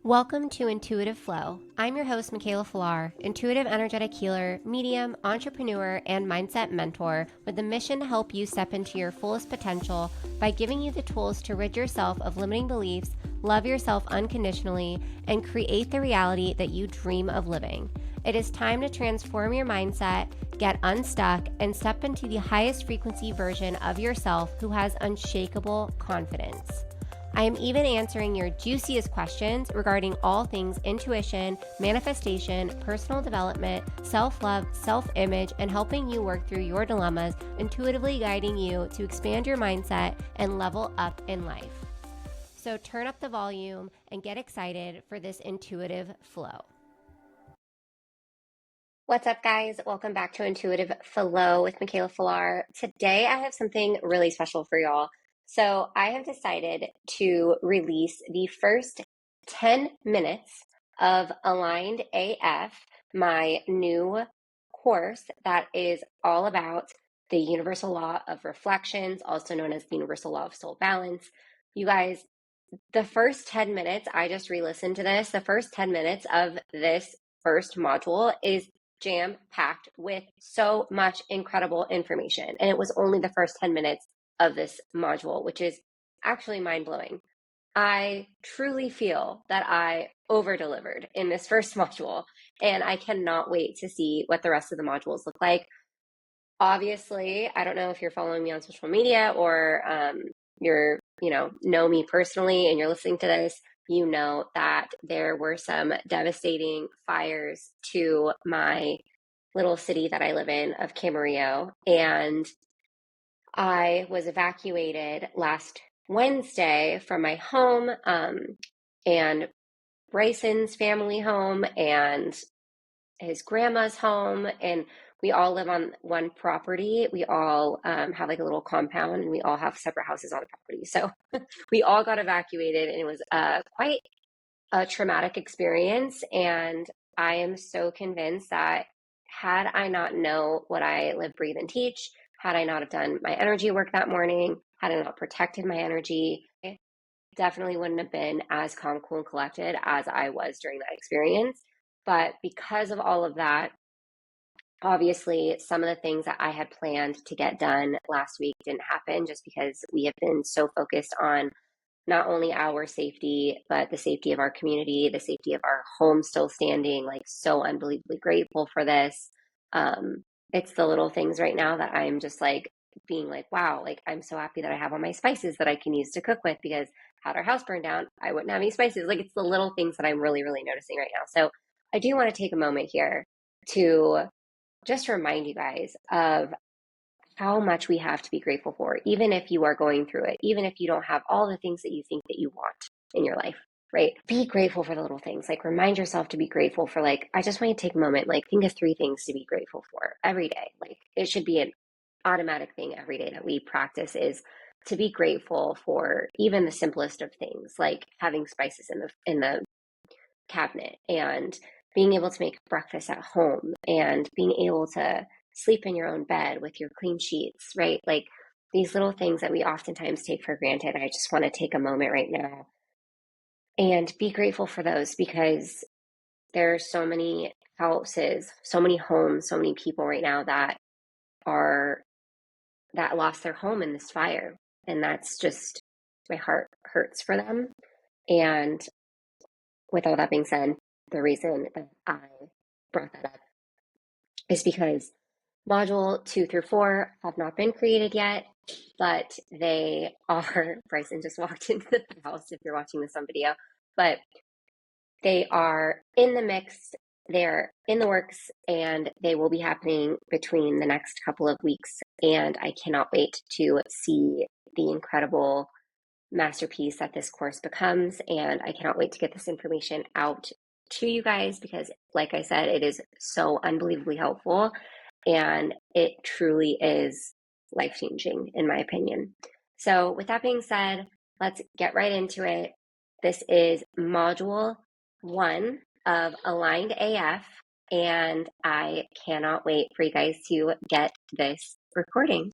Welcome to Intuitive Flow. I'm your host, Mikaela, intuitive energetic healer, medium, entrepreneur, and mindset mentor with a mission to help you step into your fullest potential by giving you the tools to rid yourself of limiting beliefs, love yourself unconditionally, and create the reality that you dream of living. It is time to transform your mindset, get unstuck, and step into the highest frequency version of yourself who has unshakable confidence. I am even answering your juiciest questions regarding all things intuition, manifestation, personal development, self-love, self-image, and helping you work through your dilemmas, intuitively guiding you to expand your mindset and level up in life. So turn up the volume and get excited for this intuitive flow. What's up, guys? Welcome back to Intuitive Flow with Mikaela. Today, I have something really special for y'all. So I have decided to release the first 10 minutes of Aligned AF, my new course that is all about the universal law of reflections, also known as the universal law of soul balance. You guys, the first 10 minutes, I just re-listened to this. The first 10 minutes of this first module is jam-packed with so much incredible information. And it was only the first 10 minutes of this module, which is actually mind-blowing. I truly feel that I over-delivered in this first module, and I cannot wait to see what the rest of the modules look like. Obviously, I don't know if you're following me on social media or you're, know me personally and you're listening to this, you know that there were some devastating fires to my little city that I live in of Camarillo. And I was evacuated last Wednesday from my home and Bryson's family home and his grandma's home, and we all live on one property. We all have like a little compound, and we all have separate houses on the property. So we all got evacuated, and it was quite a traumatic experience. And I am so convinced that had I not know what I live, breathe, and teach, had I not have done my energy work that morning, had I not protected my energy, I definitely wouldn't have been as calm, cool, and collected as I was during that experience. But because of all of that, obviously, some of the things that I had planned to get done last week didn't happen just because we have been so focused on not only our safety, but the safety of our community, the safety of our home still standing. Like, so unbelievably grateful for this. It's the little things right now that I'm just like being like, wow, like I'm so happy that I have all my spices that I can use to cook with, because had our house burned down, I wouldn't have any spices. Like, it's the little things that I'm really, really noticing right now. So I do want to take a moment here to just remind you guys of how much we have to be grateful for, even if you are going through it, even if you don't have all the things that you think that you want in your life, right? Be grateful for the little things. Like, remind yourself to be grateful for, like, I just want you to take a moment, like, think of 3 things to be grateful for every day. Like, it should be an automatic thing every day that we practice, is to be grateful for even the simplest of things, like having spices in the cabinet, and being able to make breakfast at home, and being able to sleep in your own bed with your clean sheets, right? Like, these little things that we oftentimes take for granted. I just want to take a moment right now and be grateful for those, because there are so many houses, so many homes, so many people right now that lost their home in this fire. And that's just, my heart hurts for them. And with all that being said, the reason that I brought that up is because module 2 through 4 have not been created yet, but they are. Bryson just walked into the house if you're watching this on video, but they are in the mix. They're in the works, and they will be happening between the next couple of weeks. And I cannot wait to see the incredible masterpiece that this course becomes. And I cannot wait to get this information out to you guys, because, like I said, it is so unbelievably helpful, and it truly is life-changing in my opinion. So with that being said, let's get right into it. This is module 1 of Aligned AF, and I cannot wait for you guys to get this recording.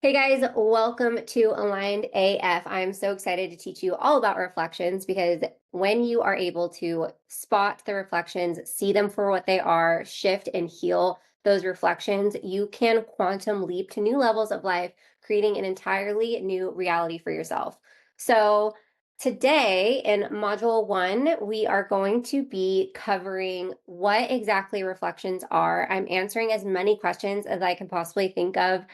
Hey guys, welcome to Aligned AF. I'm so excited to teach you all about reflections, because when you are able to spot the reflections, see them for what they are, shift and heal those reflections, you can quantum leap to new levels of life, creating an entirely new reality for yourself. So, today in module one, we are going to be covering what exactly reflections are. I'm answering as many questions as I can possibly think of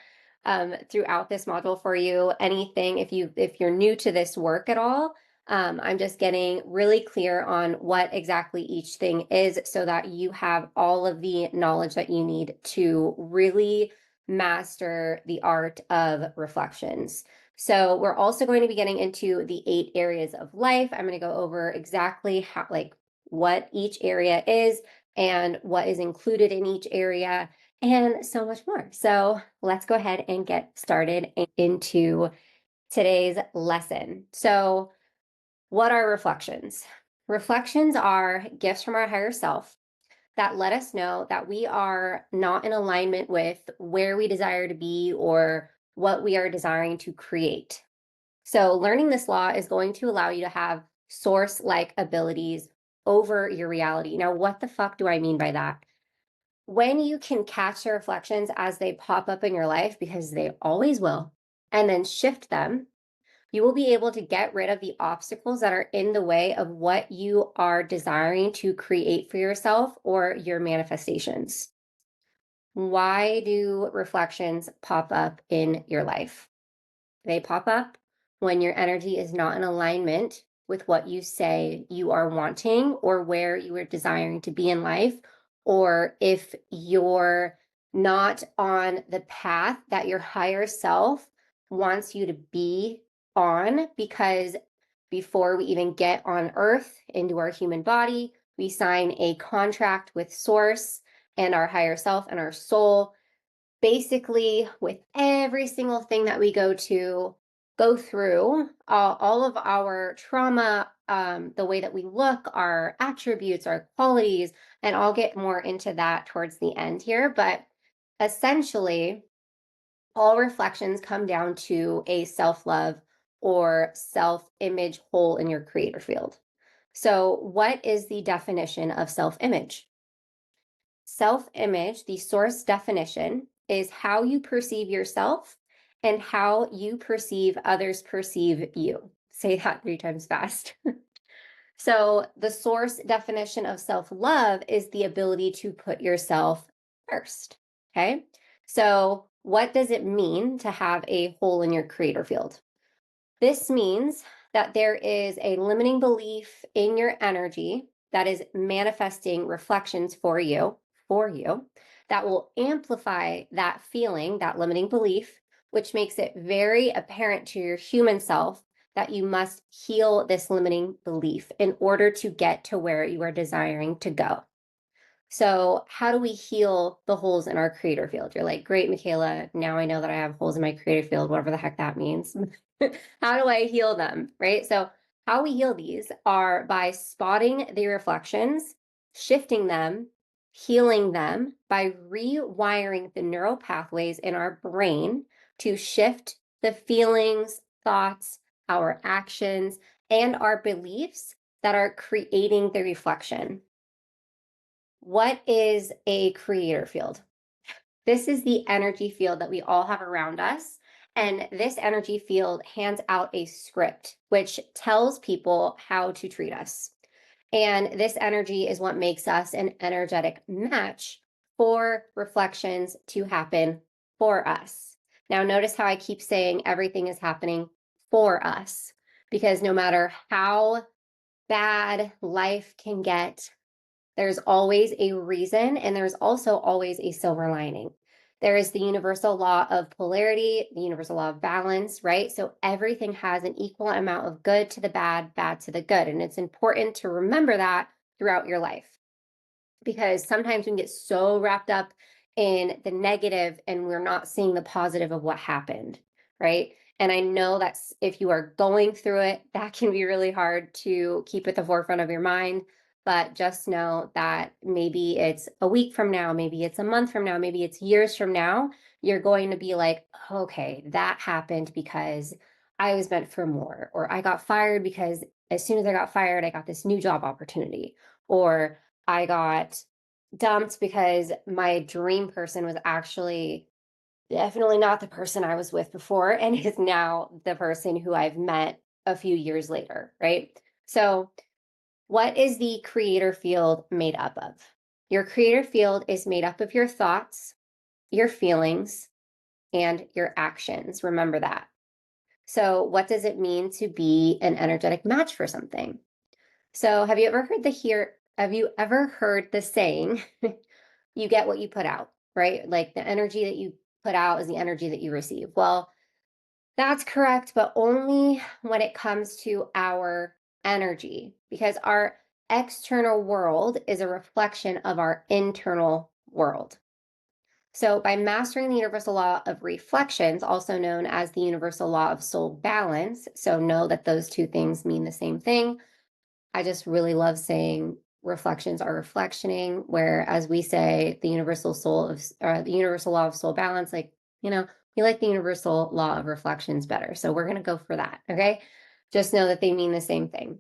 throughout this module for you. Anything, if you're new to this work at all, I'm just getting really clear on what exactly each thing is so that you have all of the knowledge that you need to really master the art of reflections. So we're also going to be getting into the 8 areas of life. I'm going to go over exactly how, like, what each area is and what is included in each area and so much more. So let's go ahead and get started into today's lesson. So, what are reflections? Reflections are gifts from our higher self that let us know that we are not in alignment with where we desire to be or what we are desiring to create. So, learning this law is going to allow you to have source like abilities over your reality. Now, what the fuck do I mean by that? When you can catch the reflections as they pop up in your life, because they always will, and then shift them, you will be able to get rid of the obstacles that are in the way of what you are desiring to create for yourself or your manifestations. Why do reflections pop up in your life? They pop up when your energy is not in alignment with what you say you are wanting or where you are desiring to be in life, or if you're not on the path that your higher self wants you to be on. Because before we even get on earth into our human body, we sign a contract with source and our higher self and our soul. Basically, with every single thing that we go through, all of our trauma, the way that we look, our attributes, our qualities, and I'll get more into that towards the end here. But essentially, all reflections come down to a self-love or self-image hole in your creator field. So, what is the definition of self-image? Self-image, the source definition, is how you perceive yourself and how you perceive others perceive you. Say that 3 times fast. So, the source definition of self-love is the ability to put yourself first. Okay. So, what does it mean to have a hole in your creator field? This means that there is a limiting belief in your energy that is manifesting reflections for you, that will amplify that feeling, that limiting belief, which makes it very apparent to your human self that you must heal this limiting belief in order to get to where you are desiring to go. So, how do we heal the holes in our creator field? You're like, great, Mikaela. Now I know that I have holes in my creator field, whatever the heck that means. How do I heal them? Right. So, how we heal these are by spotting the reflections, shifting them, healing them by rewiring the neural pathways in our brain to shift the feelings, thoughts, our actions, and our beliefs that are creating the reflection. What is a creator field? This is the energy field that we all have around us. And this energy field hands out a script which tells people how to treat us. And this energy is what makes us an energetic match for reflections to happen for us. Now, notice how I keep saying everything is happening for us, because no matter how bad life can get, there's always a reason, and there's also always a silver lining. There is the universal law of polarity, the universal law of balance, right? So everything has an equal amount of good to the bad, bad to the good. And it's important to remember that throughout your life, because sometimes we can get so wrapped up in the negative and we're not seeing the positive of what happened, right? And I know that's, if you are going through it, that can be really hard to keep at the forefront of your mind. But just know that maybe it's a week from now, maybe it's a month from now, maybe it's years from now, you're going to be like, okay, that happened because I was meant for more, or I got fired because as soon as I got fired, I got this new job opportunity, or I got dumped because my dream person was actually definitely not the person I was with before and is now the person who I've met a few years later, right? So, what is the creator field made up of? Your creator field is made up of your thoughts, your feelings, and your actions. Remember that. So, what does it mean to be an energetic match for something? So, have you ever heard the saying, you get what you put out, right? Like the energy that you put out is the energy that you receive. Well, that's correct, but only when it comes to our energy, because our external world is a reflection of our internal world. So, by mastering the universal law of reflections, also known as the universal law of soul balance, so know that those two things mean the same thing. I just really love saying reflections are reflectioning, whereas we say the universal law of soul balance, like, you know, we like the universal law of reflections better. So we're going to go for that. Okay. Just know that they mean the same thing.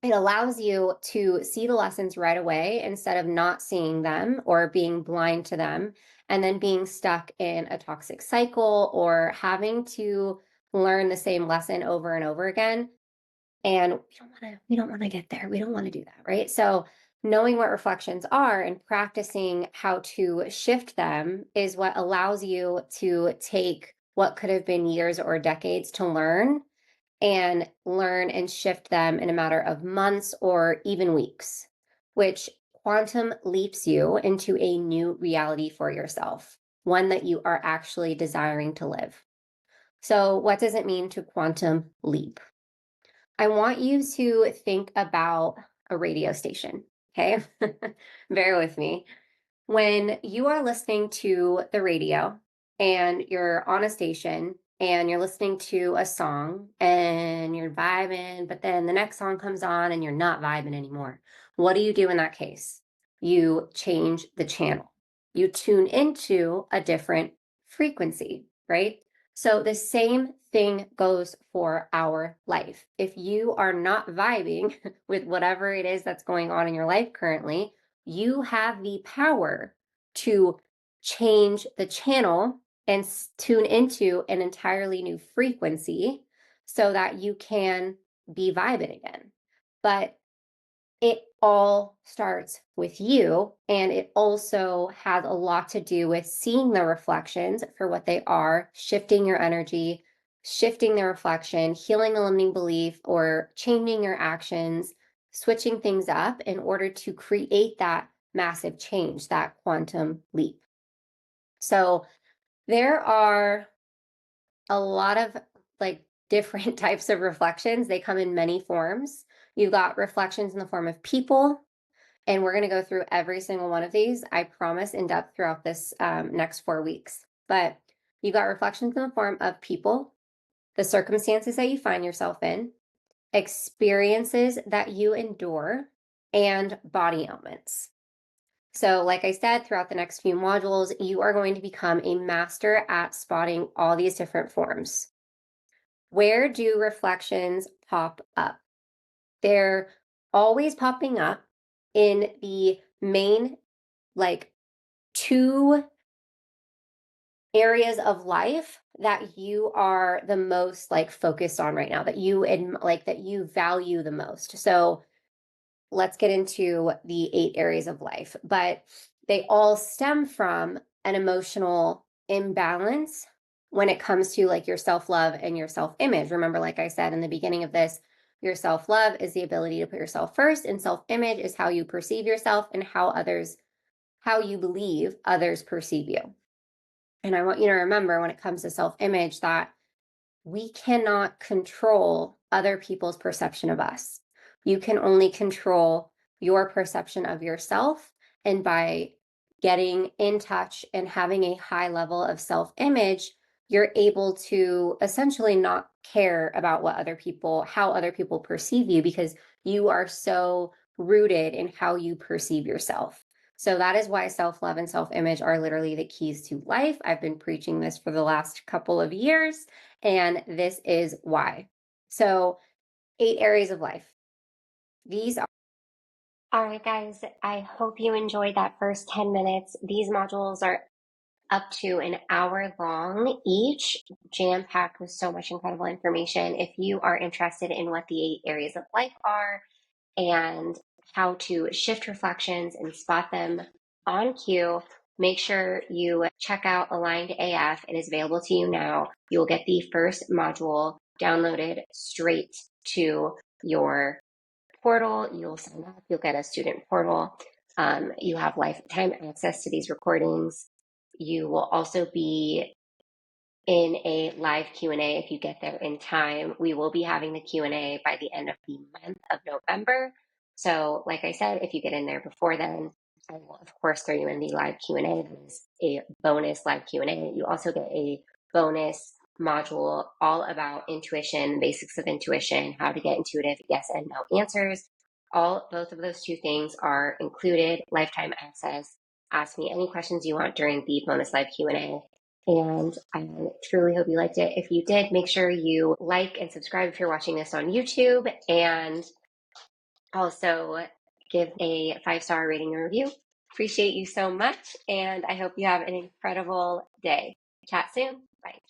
It allows you to see the lessons right away instead of not seeing them or being blind to them and then being stuck in a toxic cycle or having to learn the same lesson over and over again. And we don't want to get there. We don't want to do that, right? So knowing what reflections are and practicing how to shift them is what allows you to take what could have been years or decades to learn and shift them in a matter of months or even weeks, which quantum leaps you into a new reality for yourself, one that you are actually desiring to live. So, what does it mean to quantum leap? I want you to think about a radio station, okay? Bear with me. When you are listening to the radio and you're on a station and you're listening to a song and you're vibing, but then the next song comes on and you're not vibing anymore, what do you do in that case? You change the channel. You tune into a different frequency, right? So the same thing goes for our life. If you are not vibing with whatever it is that's going on in your life currently, you have the power to change the channel and tune into an entirely new frequency so that you can be vibing again. But it all starts with you. And it also has a lot to do with seeing the reflections for what they are, shifting your energy, shifting the reflection, healing a limiting belief, or changing your actions, switching things up in order to create that massive change, that quantum leap. So there are a lot of like different types of reflections. They come in many forms. You've got reflections in the form of people, and we're going to go through every single one of these, I promise, in depth throughout this next 4 weeks. But you got reflections in the form of people, the circumstances that you find yourself in, experiences that you endure, and body ailments. So, like I said, throughout the next few modules, you are going to become a master at spotting all these different forms. Where do reflections pop up? They're always popping up in the main, like, two areas of life that you are the most like focused on right now, that you value the most. So let's get into the 8 areas of life, but they all stem from an emotional imbalance when it comes to like your self-love and your self-image. Remember, like I said in the beginning of this, your self-love is the ability to put yourself first, and self-image is how you perceive yourself and how you believe others perceive you. And I want you to remember, when it comes to self-image, that we cannot control other people's perception of us. You can only control your perception of yourself. And by getting in touch and having a high level of self-image, you're able to essentially not care about how other people perceive you, because you are so rooted in how you perceive yourself. So that is why self-love and self-image are literally the keys to life. I've been preaching this for the last couple of years, and this is why. So 8 areas of life. These are All right, guys, I hope you enjoyed that first 10 minutes. These modules are up to an hour long each, jam packed with so much incredible information. If you are interested in what the 8 areas of life are and how to shift reflections and spot them on cue, make sure you check out Aligned AF. It is available to you now. You will get the first module downloaded straight to your portal. You'll sign up, you'll get a student portal. You have lifetime access to these recordings. You will also be in a live Q&A if you get there in time. We will be having the Q&A by the end of the month of November. So like I said, if you get in there before then, I will of course throw you in the live Q&A. That is a bonus live Q&A. You also get a bonus module all about intuition, basics of intuition, how to get intuitive yes and no answers. Both of those two things are included, lifetime access. Ask me any questions you want during the bonus live Q&A. And I truly hope you liked it. If you did, make sure you like and subscribe if you're watching this on YouTube, and also give a 5-star rating and review. Appreciate you so much, and I hope you have an incredible day. Chat soon. Bye.